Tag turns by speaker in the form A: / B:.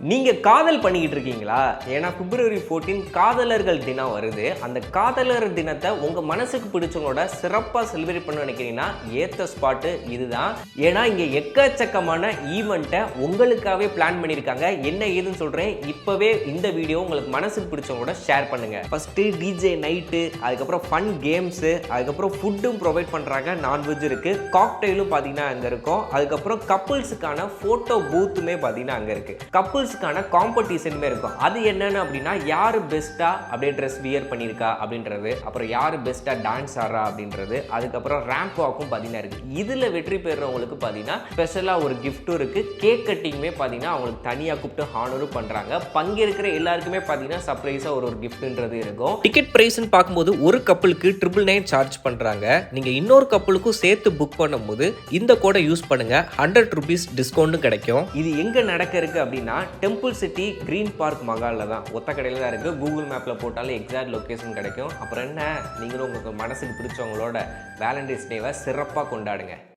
A: நீங்க காதல் பண்ணிக்கிட்டு இருக்கீங்களா? ஏன்னா பிப்ரவரி 14 காதலர்கள் தினம் வருது. அந்த காதலர் தினத்தை உங்க மனசுக்கு பிடிச்சவங்களோட சிறப்பா செலிப்ரேட் பண்ண நினைக்கிறீங்கன்னா ஏத்த ஸ்பாட் இதுதான். ஏன்னா இங்க எக்கச்சக்கமான ஈவெண்ட்டை உங்களுக்காகவே பிளான் பண்ணியிருக்காங்க. என்ன ஏதுன்னு சொல்றேன். இப்பவே இந்த வீடியோ உங்களுக்கு மனசுக்கு பிடிச்சவங்களோட ஷேர் பண்ணுங்க. ஃபர்ஸ்ட் டிஜே நைட்டு, அதுக்கப்புறம் ஃபன் கேம்ஸ், அதுக்கப்புறம் ஃபுட்டும் ப்ரொவைட் பண்றாங்க. நான்வெஜ் இருக்கு, காக்டெயிலும் பாத்தீங்கன்னா அங்க இருக்கும். அதுக்கப்புறம் கப்புள்ஸுக்கான போட்டோ பூத்துமே பாத்தீங்கன்னா அங்க இருக்கு. கப்புள்ஸுக்கான காம்படிஷனுமே இருக்கும். அது என்னன்னு அப்படின்னா யாரு பெஸ்டா அப்படியே ட்ரெஸ் வியர் பண்ணியிருக்கா அப்படின்றது, அப்புறம் யாரு பெஸ்டா டான்ஸ் ஆடுறா அப்படின்றது, அதுக்கப்புறம் ரேம்ப் வாக்கும் பாத்தீங்கன்னா இருக்கு. இதுல வெற்றி பெறுறவங்களுக்கு பாத்தீங்கன்னா ஸ்பெஷலா ஒரு கிஃப்ட்டும் இருக்கு. கேக் கட்டிங்குமே பாத்தீங்கன்னா அவங்களுக்கு தனியா கூப்பிட்டு ஹானரும் பண்றாங்க. பங்கேற்கிற எல்லாருக்குமே பாத்தீங்கன்னா சர்ப்ரைஸா ஒரு கிஃப்ட்ன்றது இருக்கும். டிக்கெட் பிரைஸ்ன்னு பார்க்கும்போது ஒரு கப்பலுக்கு 999 சார்ஜ் பண்றாங்க. நீங்க இன்னொரு கப்பலுக்கும் சேர்த்து புக் பண்ணும்போது இந்த கோடை யூஸ் பண்ணுங்க, 100 rupees டிஸ்கவுண்ட்டும் கிடைக்கும். இது எங்க நடக்க இருக்கு அப்படின்னா டெம்பிள் சிட்டி கிரீன் பார்க் மகால்ல தான், ஒத்த கடையில் தான் இருக்கு. கூகுள் மேப்ல போட்டாலும் எக்ஸாக்ட் லொகேஷன் கிடைக்கும். அப்புறம் என்ன, நீங்களும் உங்களுக்கு மனசுக்கு பிடிச்சவங்களோட வேலண்டைன்ஸ் டேவை சிறப்பாக கொண்டாடுங்க.